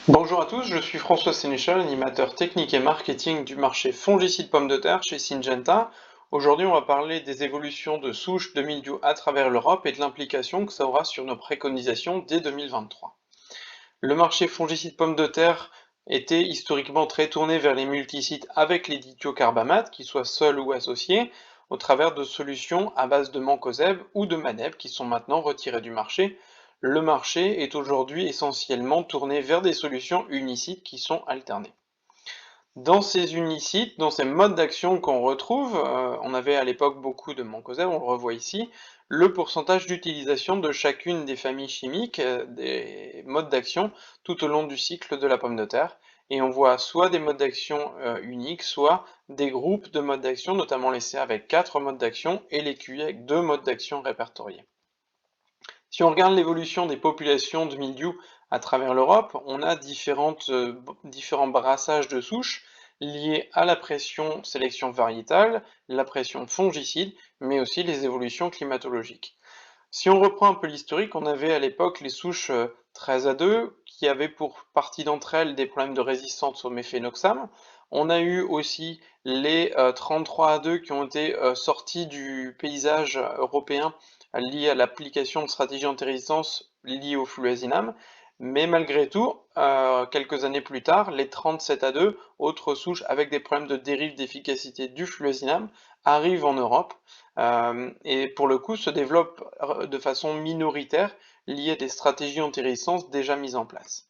Bonjour à tous, je suis François Sénéchal, animateur technique et marketing du marché fongicide pommes de terre chez Syngenta. Aujourd'hui, on va parler des évolutions de souches de mildiou à travers l'Europe et de l'implication que ça aura sur nos préconisations dès 2023. Le marché fongicide pommes de terre était historiquement très tourné vers les multisites avec les dithiocarbamates, qu'ils soient seuls ou associés, au travers de solutions à base de mancozeb ou de maneb qui sont maintenant retirées du marché. Le marché est aujourd'hui essentiellement tourné vers des solutions unicides qui sont alternées. Dans ces unicides, dans ces modes d'action qu'on retrouve, on avait à l'époque beaucoup de mancozeb, on le revoit ici, le pourcentage d'utilisation de chacune des familles chimiques, des modes d'action tout au long du cycle de la pomme de terre. Et on voit soit des modes d'action uniques, soit des groupes de modes d'action, notamment les C avec 4 modes d'action et les QI avec 2 modes d'action répertoriés. Si on regarde l'évolution des populations de mildiou à travers l'Europe, on a différents brassages de souches liés à la pression sélection variétale, la pression fongicide, mais aussi les évolutions climatologiques. Si on reprend un peu l'historique, on avait à l'époque les souches 13A2 qui avaient pour partie d'entre elles des problèmes de résistance au méphénoxam. On a eu aussi les 33A2 qui ont été sortis du paysage européen liés à l'application de stratégies anti-résistance liées au fluazinam. Mais malgré tout, quelques années plus tard, les 37A2, autres souches avec des problèmes de dérive d'efficacité du fluazinam, arrivent en Europe et pour le coup se développent de façon minoritaire liée à des stratégies anti-résistance déjà mises en place.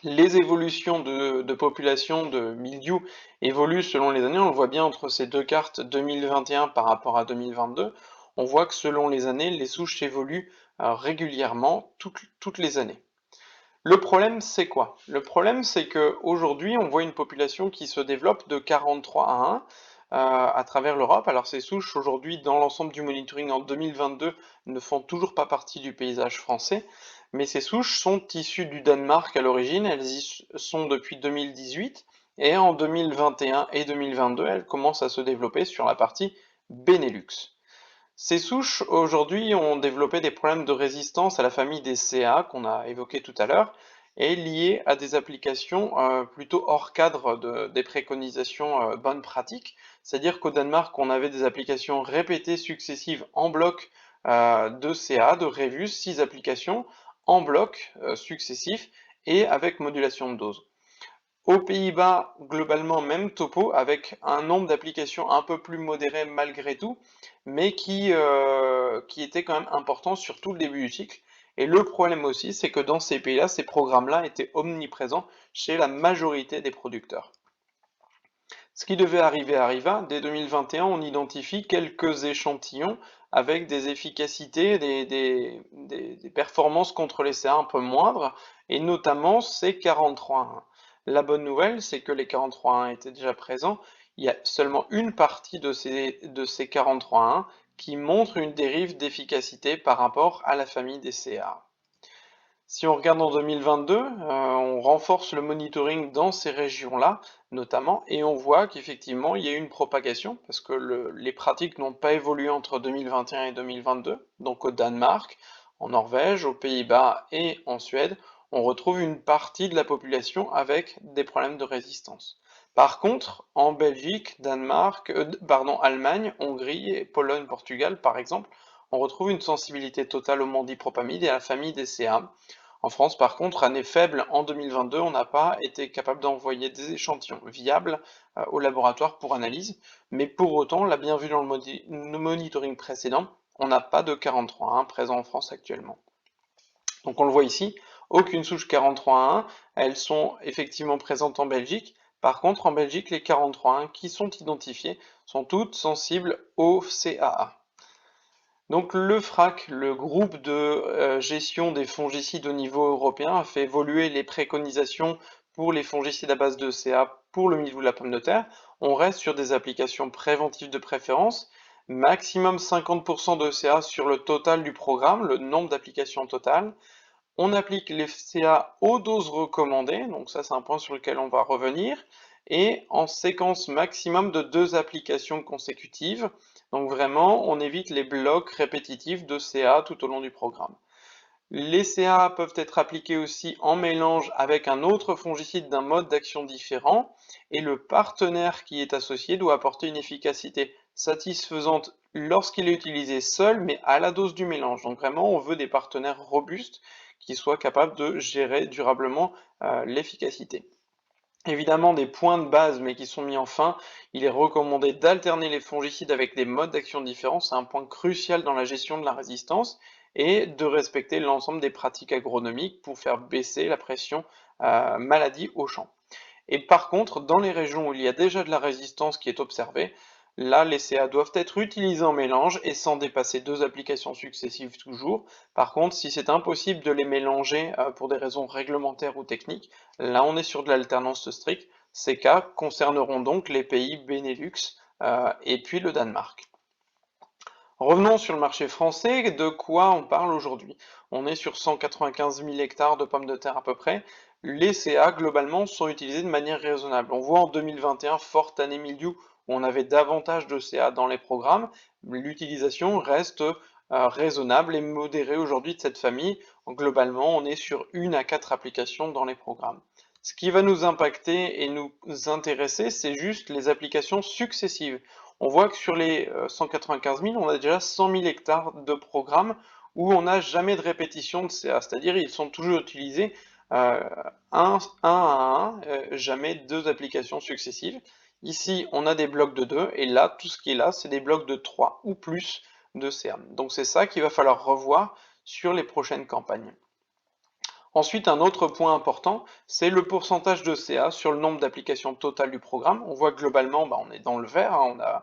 Les évolutions de population de mildiou évoluent selon les années, on le voit bien entre ces deux cartes 2021 par rapport à 2022, on voit que selon les années, les souches évoluent régulièrement toutes les années. Le problème, c'est quoi? Le problème, c'est qu'aujourd'hui, on voit une population qui se développe de 43 à 1 à travers l'Europe. Alors ces souches, aujourd'hui, dans l'ensemble du monitoring en 2022, ne font toujours pas partie du paysage français, mais ces souches sont issues du Danemark à l'origine, elles y sont depuis 2018, et en 2021 et 2022, elles commencent à se développer sur la partie Benelux. Ces souches, aujourd'hui, ont développé des problèmes de résistance à la famille des CA qu'on a évoqué tout à l'heure, et liées à des applications plutôt hors cadre des préconisations bonnes pratiques. C'est-à-dire qu'au Danemark, on avait des applications répétées successives en bloc de CA, de Revus, 6 applications en bloc successifs et avec modulation de dose. Aux Pays-Bas, globalement, même topo, avec un nombre d'applications un peu plus modéré malgré tout, mais qui était quand même important sur tout le début du cycle. Et le problème aussi, c'est que dans ces pays-là, ces programmes-là étaient omniprésents chez la majorité des producteurs. Ce qui devait arriver arriva. Dès 2021, on identifie quelques échantillons avec des efficacités, des performances contre les CA un peu moindres, et notamment ces 43.1. La bonne nouvelle, c'est que les 43.1 étaient déjà présents. Il y a seulement une partie de ces 43.1 qui montre une dérive d'efficacité par rapport à la famille des CA. Si on regarde en 2022, on renforce le monitoring dans ces régions-là, notamment, et on voit qu'effectivement, il y a eu une propagation, parce que les pratiques n'ont pas évolué entre 2021 et 2022. Donc au Danemark, en Norvège, aux Pays-Bas et en Suède, on retrouve une partie de la population avec des problèmes de résistance. Par contre, en Belgique, Allemagne, Hongrie, et Pologne, Portugal, par exemple, on retrouve une sensibilité totale au mandipropamide et à la famille des CA. En France, par contre, année faible en 2022, on n'a pas été capable d'envoyer des échantillons viables au laboratoire pour analyse, mais pour autant, l'a bien vu dans le monitoring précédent, on n'a pas de 43.1 présent en France actuellement. Donc on le voit ici, aucune souche 43.1, elles sont effectivement présentes en Belgique. Par contre, en Belgique, les 43.1 qui sont identifiées sont toutes sensibles au CAA. Donc le FRAC, le groupe de gestion des fongicides au niveau européen, a fait évoluer les préconisations pour les fongicides à base de CA pour le mildiou de la pomme de terre. On reste sur des applications préventives de préférence, maximum 50% de CA sur le total du programme, le nombre d'applications totales. On applique les CA aux doses recommandées, donc ça c'est un point sur lequel on va revenir, et en séquence maximum de 2 applications consécutives. Donc vraiment, on évite les blocs répétitifs de CA tout au long du programme. Les CA peuvent être appliqués aussi en mélange avec un autre fongicide d'un mode d'action différent, et le partenaire qui est associé doit apporter une efficacité satisfaisante lorsqu'il est utilisé seul, mais à la dose du mélange. Donc vraiment, on veut des partenaires robustes qui soient capables de gérer durablement l'efficacité. Évidemment, des points de base, mais qui sont mis en fin, il est recommandé d'alterner les fongicides avec des modes d'action différents, c'est un point crucial dans la gestion de la résistance, et de respecter l'ensemble des pratiques agronomiques pour faire baisser la pression maladie au champ. Et par contre, dans les régions où il y a déjà de la résistance qui est observée, là, les CA doivent être utilisés en mélange et sans dépasser 2 applications successives toujours. Par contre, si c'est impossible de les mélanger pour des raisons réglementaires ou techniques, là on est sur de l'alternance stricte. Ces cas concerneront donc les pays Benelux et puis le Danemark. Revenons sur le marché français, de quoi on parle aujourd'hui? On est sur 195 000 hectares de pommes de terre à peu près. Les CA, globalement, sont utilisés de manière raisonnable. On voit en 2021, forte année mildiou, où on avait davantage de CA dans les programmes. L'utilisation reste raisonnable et modérée aujourd'hui de cette famille. Globalement, on est sur 1 à 4 applications dans les programmes. Ce qui va nous impacter et nous intéresser, c'est juste les applications successives. On voit que sur les 195 000, on a déjà 100 000 hectares de programmes où on n'a jamais de répétition de CA, c'est-à-dire ils sont toujours utilisés euh, un à un, jamais 2 applications successives. Ici, on a des blocs de 2, et là, tout ce qui est là, c'est des blocs de 3 ou plus de CA. Donc c'est ça qu'il va falloir revoir sur les prochaines campagnes. Ensuite, un autre point important, c'est le pourcentage de CA sur le nombre d'applications totales du programme. On voit que globalement, on est dans le vert, hein,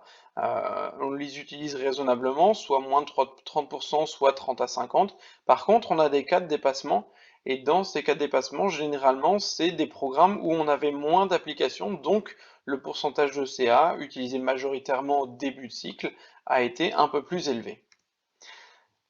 on les utilise raisonnablement, soit moins de 30%, soit 30 à 50. Par contre, on a des cas de dépassement, et dans ces cas de dépassement, généralement, c'est des programmes où on avait moins d'applications, donc le pourcentage de CA, utilisé majoritairement au début de cycle, a été un peu plus élevé.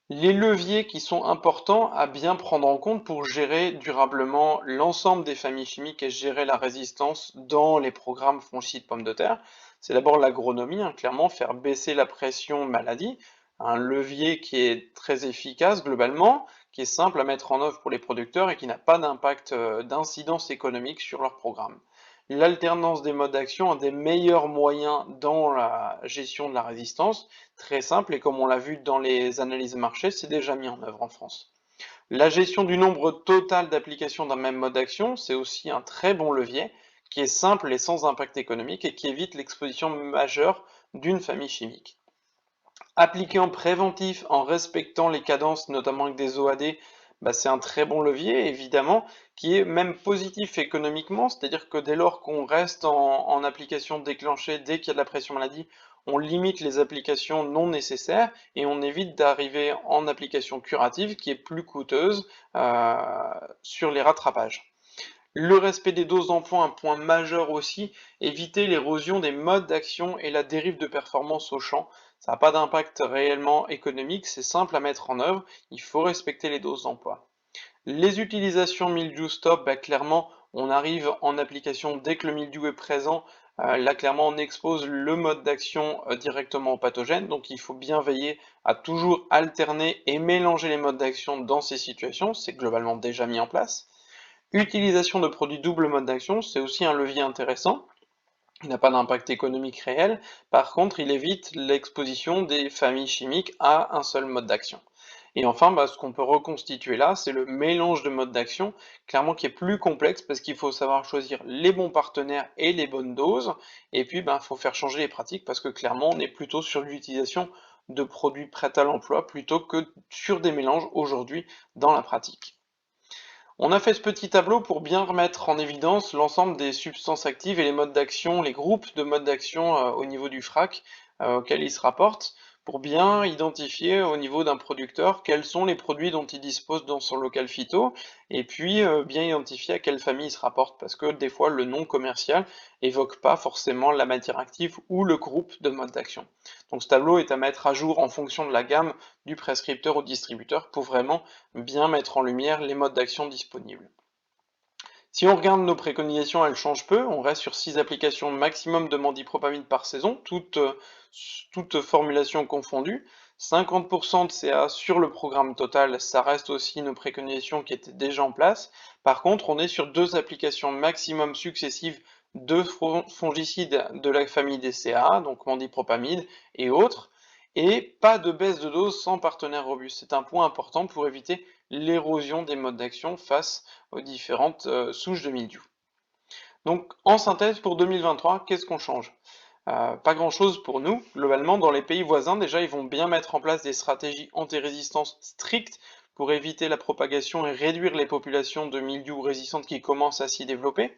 Les leviers qui sont importants à bien prendre en compte pour gérer durablement l'ensemble des familles chimiques et gérer la résistance dans les programmes fongicides pommes de terre, c'est d'abord l'agronomie, hein, clairement faire baisser la pression maladie, un levier qui est très efficace globalement, qui est simple à mettre en œuvre pour les producteurs et qui n'a pas d'impact d'incidence économique sur leur programme. L'alternance des modes d'action, un des meilleurs moyens dans la gestion de la résistance, très simple, et comme on l'a vu dans les analyses de marché, c'est déjà mis en œuvre en France. La gestion du nombre total d'applications d'un même mode d'action, c'est aussi un très bon levier, qui est simple et sans impact économique et qui évite l'exposition majeure d'une famille chimique. Appliqué en préventif, en respectant les cadences, notamment avec des OAD, c'est un très bon levier, évidemment, qui est même positif économiquement, c'est-à-dire que dès lors qu'on reste en application déclenchée dès qu'il y a de la pression maladie, on limite les applications non nécessaires et on évite d'arriver en application curative qui est plus coûteuse sur les rattrapages. Le respect des doses d'emploi, un point majeur aussi, éviter l'érosion des modes d'action et la dérive de performance au champ. Ça n'a pas d'impact réellement économique, c'est simple à mettre en œuvre, il faut respecter les doses d'emploi. Les utilisations mildiou stop, clairement, on arrive en application dès que le mildiou est présent. Là, clairement, on expose le mode d'action directement au pathogène, donc il faut bien veiller à toujours alterner et mélanger les modes d'action dans ces situations, c'est globalement déjà mis en place. Utilisation de produits double mode d'action, c'est aussi un levier intéressant. Il n'a pas d'impact économique réel, par contre il évite l'exposition des familles chimiques à un seul mode d'action. Et enfin, ce qu'on peut reconstituer là, c'est le mélange de modes d'action, clairement qui est plus complexe parce qu'il faut savoir choisir les bons partenaires et les bonnes doses, et puis il faut faire changer les pratiques parce que clairement on est plutôt sur l'utilisation de produits prêts à l'emploi plutôt que sur des mélanges aujourd'hui dans la pratique. On a fait ce petit tableau pour bien remettre en évidence l'ensemble des substances actives et les modes d'action, les groupes de modes d'action au niveau du FRAC auxquels ils se rapportent, pour bien identifier au niveau d'un producteur quels sont les produits dont il dispose dans son local phyto, et puis bien identifier à quelle famille il se rapporte, parce que des fois le nom commercial évoque pas forcément la matière active ou le groupe de modes d'action. Donc ce tableau est à mettre à jour en fonction de la gamme du prescripteur au distributeur pour vraiment bien mettre en lumière les modes d'action disponibles. Si on regarde nos préconisations, elles changent peu, on reste sur 6 applications maximum de mandipropamide par saison, toutes formulations confondues. 50% de CA sur le programme total, ça reste aussi nos préconisations qui étaient déjà en place. Par contre, on est sur 2 applications maximum successives de fongicides de la famille des CA, donc mandipropamide et autres, et pas de baisse de dose sans partenaire robuste. C'est un point important pour éviter l'érosion des modes d'action face aux différentes souches de mildiou. Donc, en synthèse, pour 2023, qu'est-ce qu'on change? Pas grand-chose pour nous. Globalement, dans les pays voisins, déjà, ils vont bien mettre en place des stratégies anti-résistance strictes pour éviter la propagation et réduire les populations de mildiou résistantes qui commencent à s'y développer.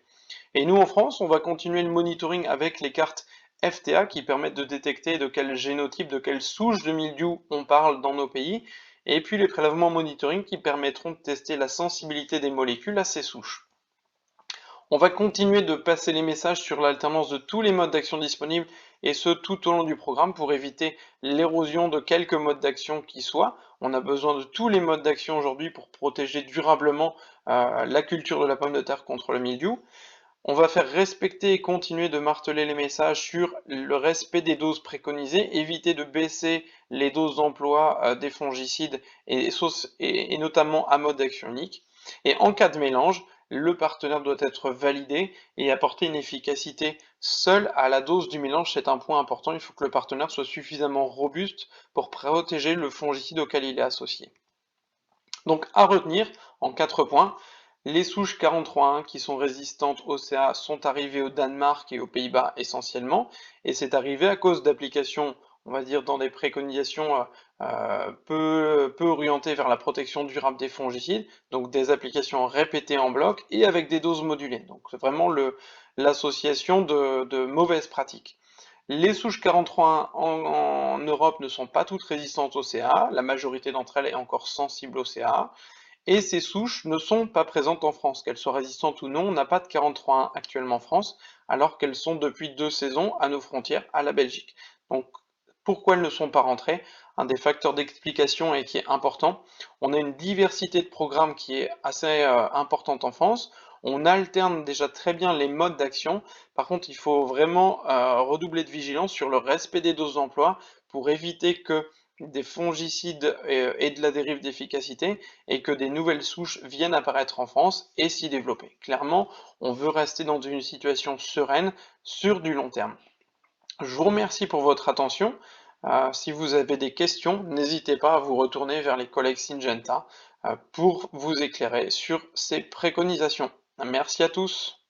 Et nous, en France, on va continuer le monitoring avec les cartes FTA qui permettent de détecter de quel génotype, de quelle souche de mildiou on parle dans nos pays, et puis les prélèvements monitoring qui permettront de tester la sensibilité des molécules à ces souches. On va continuer de passer les messages sur l'alternance de tous les modes d'action disponibles, et ce tout au long du programme pour éviter l'érosion de quelques modes d'action qui soient. On a besoin de tous les modes d'action aujourd'hui pour protéger durablement la culture de la pomme de terre contre le mildiou. On va faire respecter et continuer de marteler les messages sur le respect des doses préconisées, éviter de baisser les doses d'emploi des fongicides et notamment à mode d'action unique. Et en cas de mélange, le partenaire doit être validé et apporter une efficacité seule à la dose du mélange. C'est un point important, il faut que le partenaire soit suffisamment robuste pour protéger le fongicide auquel il est associé. Donc à retenir en 4 points, les souches 43.1 qui sont résistantes au CA sont arrivées au Danemark et aux Pays-Bas essentiellement, et c'est arrivé à cause d'applications, on va dire, dans des préconisations peu orientées vers la protection durable des fongicides, donc des applications répétées en bloc et avec des doses modulées. Donc c'est vraiment l'association de mauvaises pratiques. Les souches 43.1 en Europe ne sont pas toutes résistantes au CA, la majorité d'entre elles est encore sensible au CA, et ces souches ne sont pas présentes en France. Qu'elles soient résistantes ou non, on n'a pas de 43.1 actuellement en France, alors qu'elles sont depuis 2 saisons à nos frontières, à la Belgique. Donc pourquoi elles ne sont pas rentrées? Un des facteurs d'explication et qui est important, on a une diversité de programmes qui est assez importante en France, on alterne déjà très bien les modes d'action, par contre il faut vraiment redoubler de vigilance sur le respect des doses d'emploi pour éviter que des fongicides aient de la dérive d'efficacité et que des nouvelles souches viennent apparaître en France et s'y développer. Clairement, on veut rester dans une situation sereine sur du long terme. Je vous remercie pour votre attention. Si vous avez des questions, n'hésitez pas à vous retourner vers les collègues Syngenta pour vous éclairer sur ces préconisations. Merci à tous.